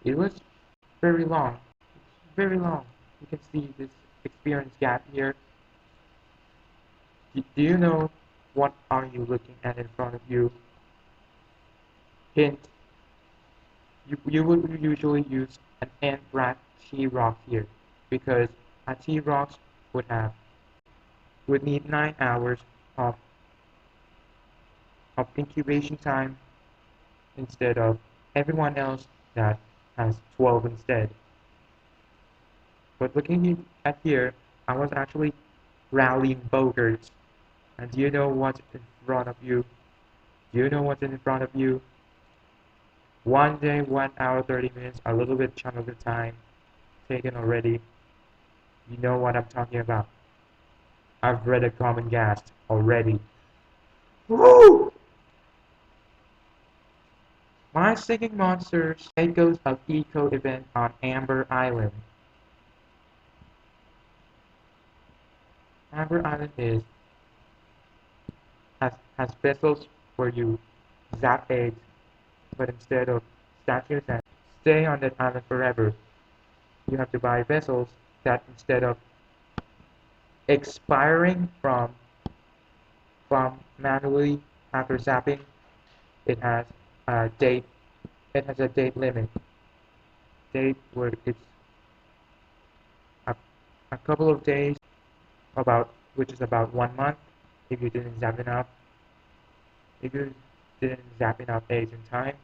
It was very long. Very long. You can see this experience gap here. Do you know what are you looking at in front of you? Hint, you would usually use an end-wrapped T-Rock here because a T-Rock would have would need 9 hours of, of incubation time instead of everyone else that has 12 instead. But looking at here, I was actually rallying bogarts. And do you know what's in front of you? Do you know what's in front of you? 1 day, 1 hour, 30 minutes, a little bit chunk of the time taken already. You know what I'm talking about. I've read a common gas already. Woo! My Singing Monsters Echoes of Eco event on Amber Island. Amber Island has vessels where you zap eggs, but instead of statues and stay on that island forever, you have to buy vessels that instead of expiring from manually after zapping, it has a date limit. Date where it's a, a couple of days, which is about 1 month if you didn't zap enough. If you didn't zap enough eggs in time,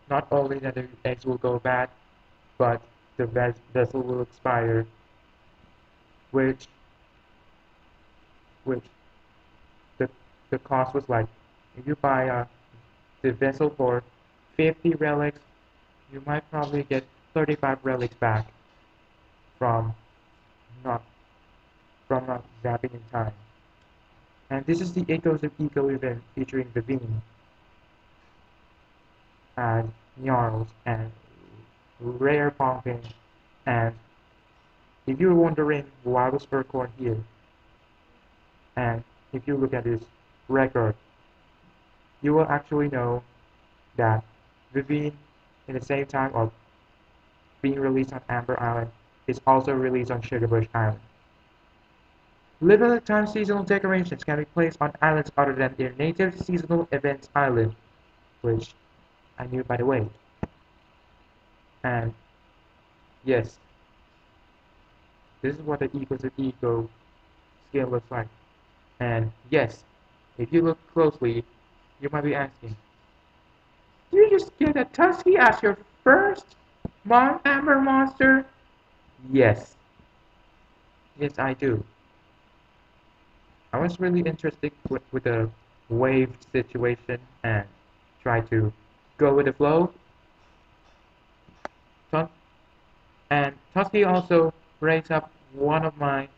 not only that the eggs will go bad, but the vessel will expire, which which the the cost was like, if you buy the vessel for 50 relics, you might probably get 35 relics back from not not zapping in time. And this is the Echoes of Eco event featuring Vivine and Gnarls and Rare Pumpkin. And if you're wondering why was Furcorn here, and if you look at his record, you will actually know that Vivine, in the same time of being released on Amber Island, is also released on Sugarbush Island. Limited time seasonal decorations can be placed on islands other than their native seasonal events island, which I knew by the way. And yes, this is what the Echoes of Eco scale looks like. And yes, if you look closely, you might be asking, did you just get a Tusky as your first Amber monster? Yes. Yes, I do. I was really interested with the wave situation and try to go with the flow. And Tusky also brings up one of my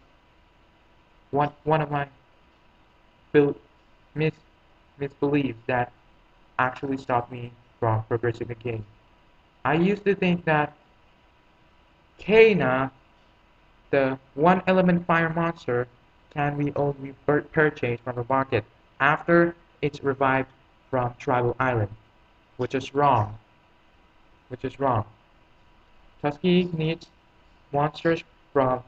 mis misbeliefs that actually stopped me from progressing the game. I used to think that Kana, the one element fire monster, can be only purchased from the market after it's revived from Tribal Island, which is wrong. Which is wrong. Tusky needs monsters from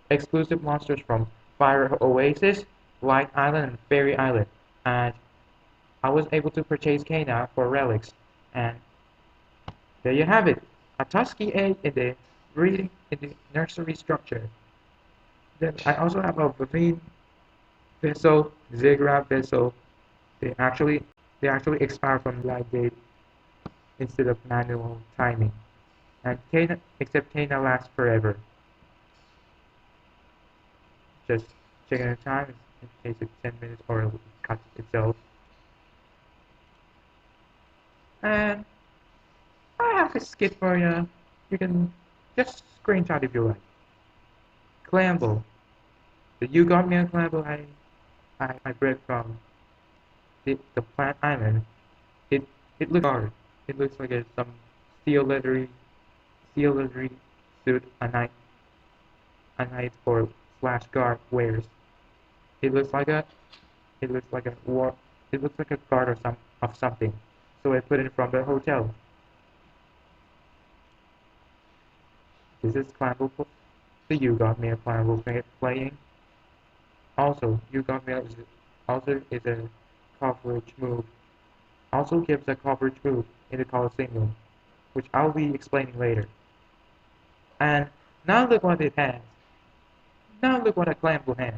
exclusive monsters from Fire Oasis, Light Island, and Fairy Island, and I was able to purchase Kana for relics, and there you have it, a Tusky egg in the nursery structure. Then I also have a Vivine vessel, Ziggurat vessel. They actually they actually expire from live date instead of manual timing. And Kana, except Kana lasts forever. Just checking the time in case it's 10 minutes or it cuts itself. And I have a skit for you. You can just screenshot if you like. Clamble. The You Got Me a Clamble I bred from the plant island. It it looks hard. It looks like it's some steel leathery suit a knight or slash guard wears. It looks like a it looks like a war it looks like a guard of something. So I put it from the hotel. This is Clamble, the You Got Mail Clamble playing. Also, You Got Mail is a coverage move. Also gives a coverage move in the colossingum, which I'll be explaining later. And now look what it has. Now look what a Clamble has.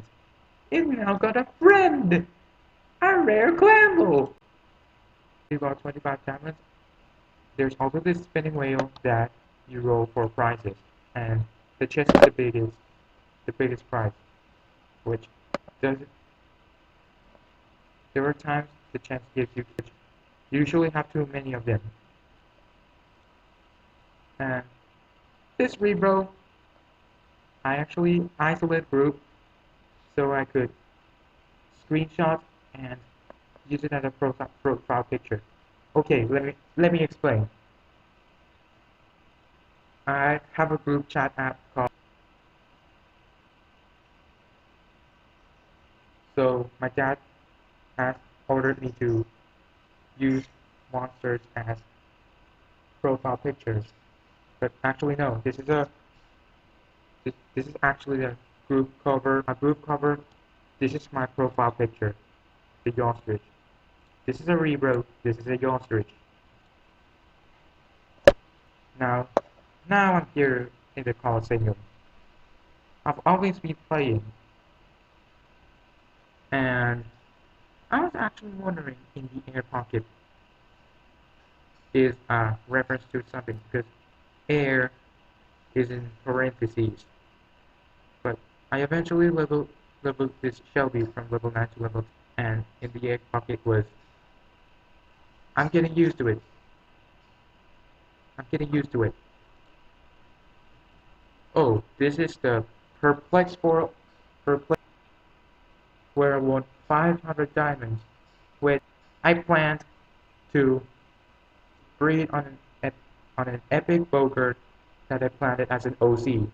It now got a friend! A rare Clamble! You got 25 diamonds. There's also this spinning wheel that you roll for prizes. And the chest is the biggest prize. Which does there are times the chest gives you you usually have too many of them. And this rebro I actually isolate group so I could screenshot and use it as a profile picture. Okay, let me explain. I have a group chat app called. So my dad has ordered me to use monsters as profile pictures, but actually no. This is actually the group cover. My group cover. This is my profile picture, the ostrich. This is a rebro. This is a ostrich. Now, now I'm here in the Coliseum. I've always been playing, and I was actually wondering in the air pocket is a reference to something because air is in parentheses. But I eventually leveled this Shelby from level 9 to level 10, and in the air pocket was I'm getting used to it. I'm getting used to it. Oh, this is the perplex for perplex where I won 500 diamonds, which I planned to breed on an epic bogart that I planted as an OC.